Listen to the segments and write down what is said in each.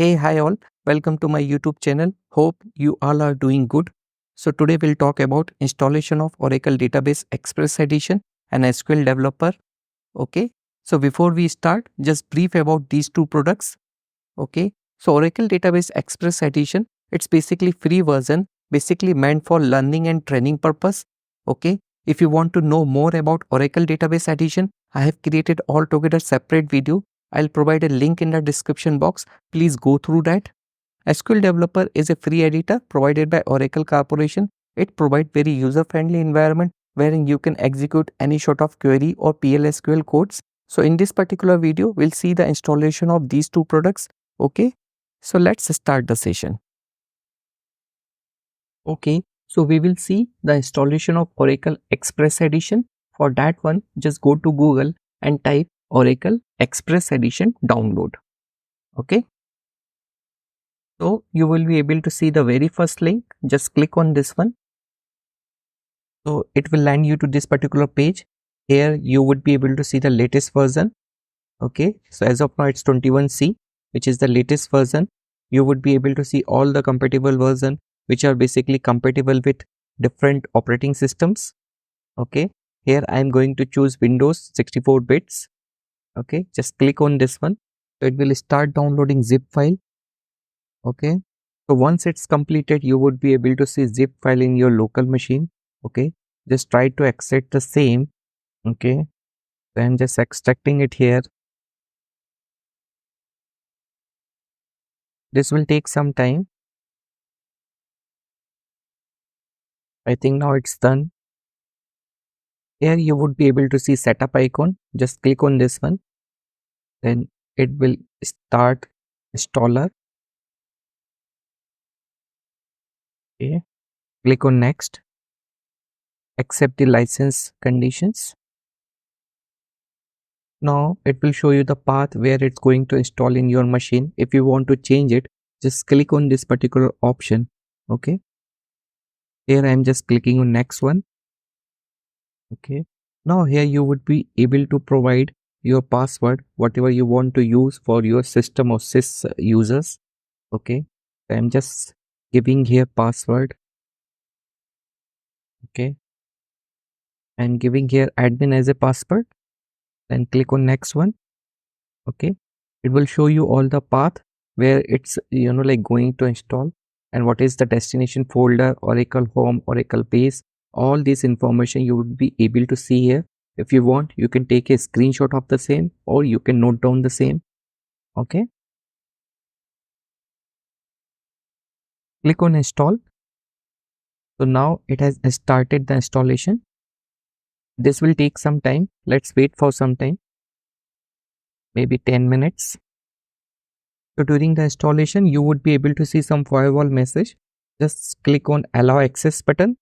Hey, hi all. Welcome to my YouTube channel. Hope you all are doing good. So today we'll talk about installation of Oracle Database Express Edition and SQL Developer. Okay. So before we start, just brief about these two products. Okay. So Oracle Database Express Edition, it's basically free version, basically meant for learning and training purpose. Okay. If you want to know more about Oracle Database Edition, I have created altogether separate video. I'll provide a link in the description box. Please go through that. SQL Developer is a free editor provided by Oracle Corporation. It provides very user-friendly environment wherein you can execute any sort of query or PLSQL codes. So in this particular video, we'll see the installation of these two products. Okay, so let's start the session. Okay, so we will see the installation of Oracle Express Edition. For that one, just go to Google and type Oracle Express Edition download. Okay. So you will be able to see the very first link. Just click on this one. So it will land you to this particular page. Here you would be able to see the latest version. Okay. So as of now it's 21C, which is the latest version. You would be able to see all the compatible version, which are basically compatible with different operating systems. Okay. Here I am going to choose Windows 64 bits. Okay. Just click on this one. So it will start downloading zip file. Okay, so once it's completed, you would be able to see zip file in your local machine. Okay, just try to extract the same. Okay, then just extracting it here. This will take some time. I think now it's done. Here you would be able to see setup icon. Just click on this one. Then it will start installer. Okay, click on next. Accept the license conditions. Now it will show you the path where it's going to install in your machine. If you want to change it, just click on this particular option. Okay, here I am just clicking on next one. Okay, now here you would be able to provide your password, whatever you want to use for your system or sys users. Okay, I am just giving here password. Okay, and giving here admin as a password. Then click on next one. Okay, it will show you all the path where it's like going to install and what is the destination folder, Oracle home, Oracle base. All this information you would be able to see here. If you want, you can take a screenshot of the same or you can note down the same. Okay, click on install. So now it has started the installation. This will take some time. Let's wait for some time, maybe 10 minutes. So during the installation, you would be able to see some firewall message. Just click on allow access button.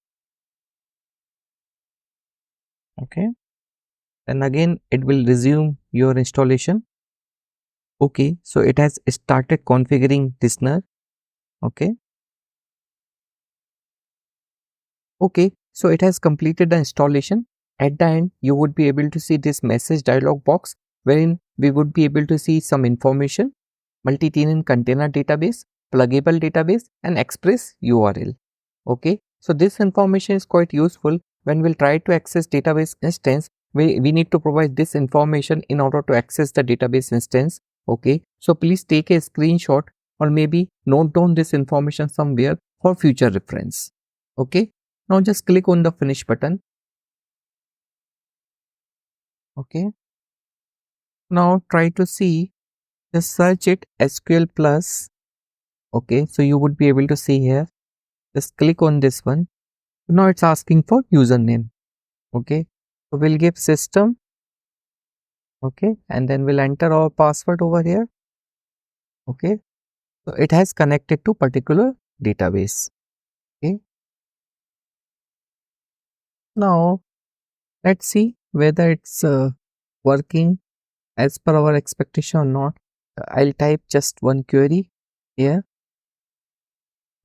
Okay, then again it will resume your installation. Okay, so it has started configuring listener. Okay, so it has completed the installation. At the end, you would be able to see this message dialog box wherein we would be able to see some information: multi-tenant container database, pluggable database, and express URL. Okay, so this information is quite useful when we'll try to access database instance. We need to provide this information in order to access the database instance. Okay, so please take a screenshot or maybe note down this information somewhere for future reference. Okay, now just click on the finish button. Okay, now try to see, just search it SQL plus. Okay, so you would be able to see here. Just click on this one. Now it's asking for username. Okay, so we'll give system. Okay, and then we'll enter our password over here. Okay, so it has connected to particular database. Okay, now let's see whether it's working as per our expectation or not. I'll type just one query here.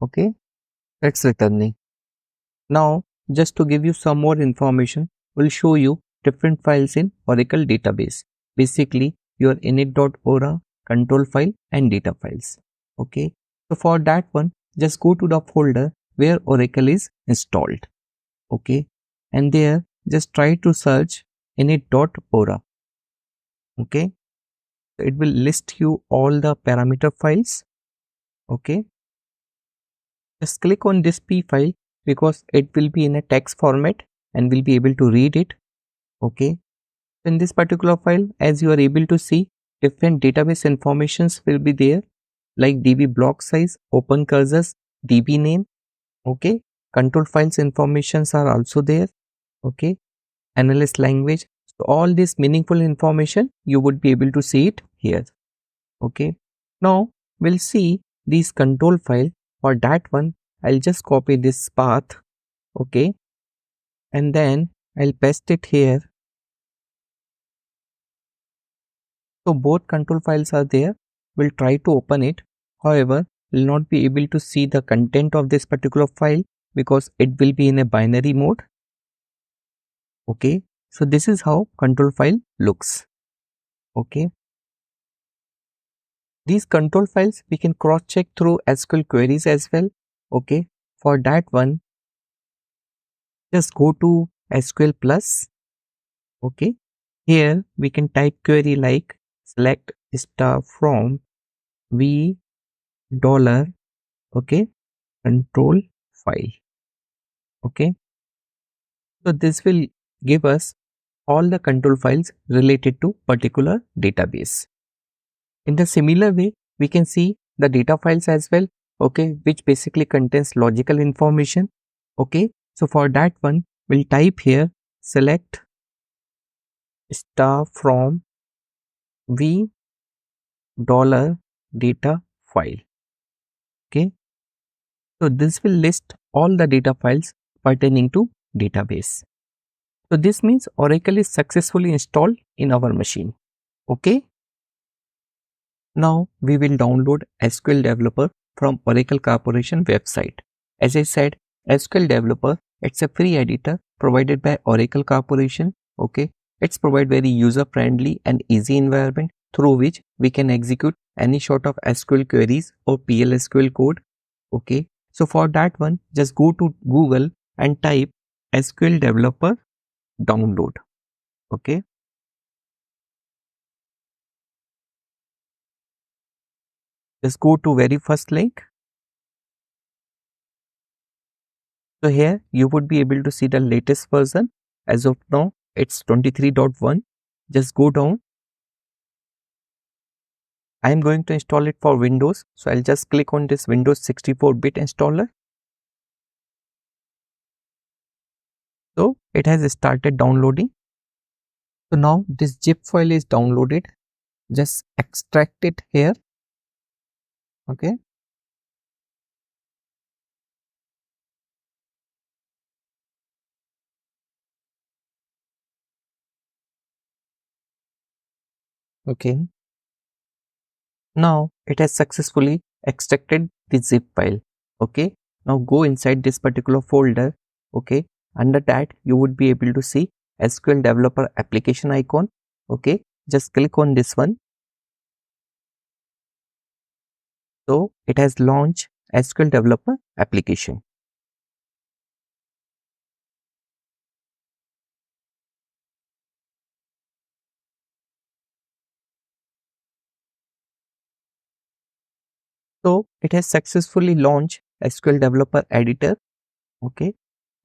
Okay, it's returning. Now just to give you some more information, we'll show you different files in Oracle database. Basically your init.ora, control file and data files. Okay, so for that one, just go to the folder where Oracle is installed. Okay, and there just try to search init.ora. Okay, so it will list you all the parameter files. Okay, just click on this P file because it will be in a text format and we'll be able to read it. Okay, in this particular file, as you are able to see, different database informations will be there, like DB block size, open cursors, DB name. Okay, control files informations are also there. Okay, analyst language. So all this meaningful information you would be able to see it here. Okay, now we'll see these control file. For that one, I'll just copy this path. Okay, and then I'll paste it here. So both control files are there. We'll try to open it. However, we'll not be able to see the content of this particular file because it will be in a binary mode. Okay, so this is how control file looks. Okay, these control files we can cross check through SQL queries as well. Okay, for that one, just go to SQL plus. Okay, here we can type query like select star from v dollar. Okay, control file. Okay, so this will give us all the control files related to particular database. In the similar way, we can see the data files as well. Okay, which basically contains logical information. Okay, so for that one, we'll type here select star from v dollar data file. Okay, so this will list all the data files pertaining to database. So this means Oracle is successfully installed in our machine. Okay, now we will download SQL Developer from Oracle Corporation website. As I said, SQL Developer, it's a free editor provided by Oracle Corporation. Okay, it's provide very user friendly and easy environment through which we can execute any sort of SQL queries or PLSQL code. Okay, so for that one, just go to Google and type SQL Developer download. Okay, just go to very first link. So here you would be able to see the latest version. As of now, it's 23.1. Just go down. I am going to install it for Windows. So I'll just click on this Windows 64-bit installer. So it has started downloading. So now this zip file is downloaded. Just extract it here. Okay. Okay. Now it has successfully extracted the zip file. Okay. Now go inside this particular folder. Okay. Under that you would be able to see SQL Developer application icon. Okay. Just click on this one. So it has launched SQL Developer application. So it has successfully launched SQL Developer Editor. Okay.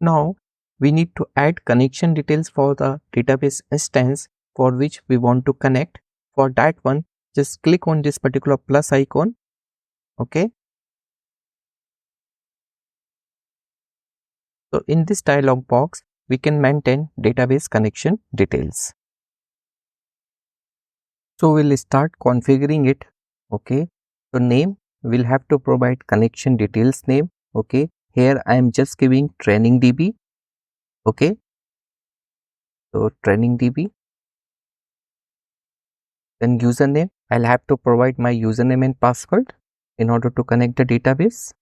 Now we need to add connection details for the database instance for which we want to connect. For that one, just click on this particular plus icon. Okay. So in this dialog box, we can maintain database connection details. So we'll start configuring it. Okay. So name, we'll have to provide connection details name. Okay. Here I am just giving training DB. Okay. So training DB. Then username, I'll have to provide my username and password in order to connect the database.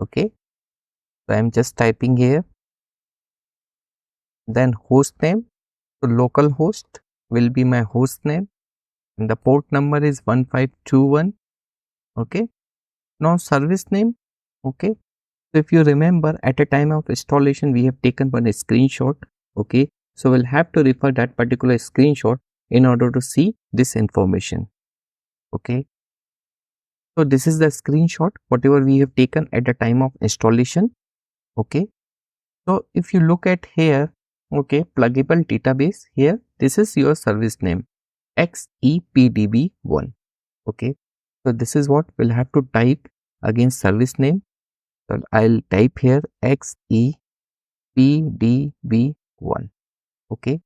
Okay. So I'm just typing here. Then host name. So local host will be my host name. And the port number is 1521. Okay. Now service name, okay. So if you remember, at a time of installation, we have taken one screenshot, okay. So we'll have to refer that particular screenshot in order to see this information, okay. So this is the screenshot, whatever we have taken at the time of installation, okay. So if you look at here, okay, pluggable database here, this is your service name, XEPDB1, okay. So this is what we'll have to type against service name. So I'll type here XEPDB1, okay.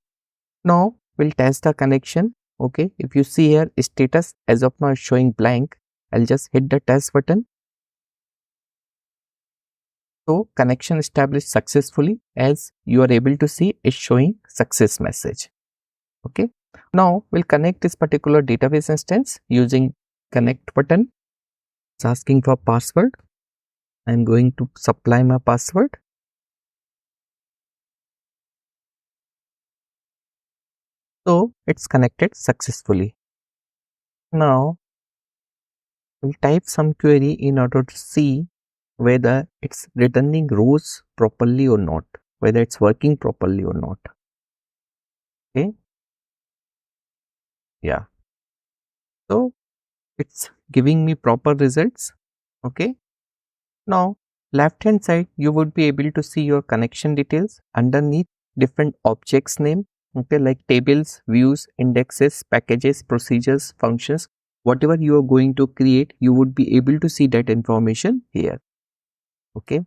Now we'll test the connection, okay. If you see here, status as of now is showing blank. I'll just hit the test button. So connection established successfully, as you are able to see it's showing success message, okay. Now we'll connect this particular database instance using connect button. It's asking for password. I'm going to supply my password. So it's connected successfully. Now we'll type some query in order to see whether it's returning rows properly or not, whether it's working properly or not, okay. Yeah, so it's giving me proper results, okay. Now left hand side, you would be able to see your connection details underneath different objects name, okay, like tables, views, indexes, packages, procedures, functions. Whatever you are going to create, you would be able to see that information here, okay.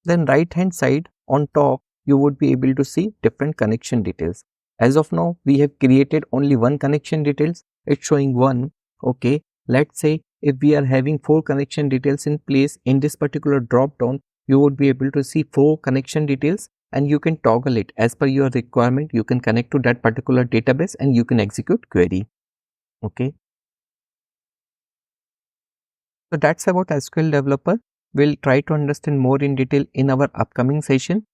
Then right hand side on top, you would be able to see different connection details. As of now, we have created only one connection details. It's showing one, okay. Let's say if we are having 4 connection details in place in this particular drop down, you would be able to see 4 connection details, and you can toggle it as per your requirement. You can connect to that particular database and you can execute query, okay. So that's about SQL Developer. We'll try to understand more in detail in our upcoming session.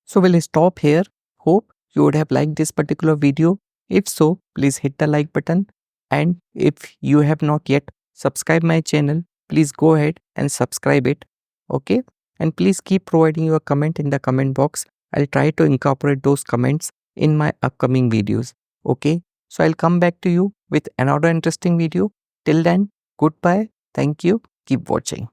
So we'll stop here. Hope you would have liked this particular video. If so, please hit the like button, and if you have not yet subscribed my channel, please go ahead and subscribe it, okay. And please keep providing your comment in the comment box. I'll try to incorporate those comments in my upcoming videos, okay. So I'll come back to you with another interesting video. Till then, goodbye, thank you, keep watching.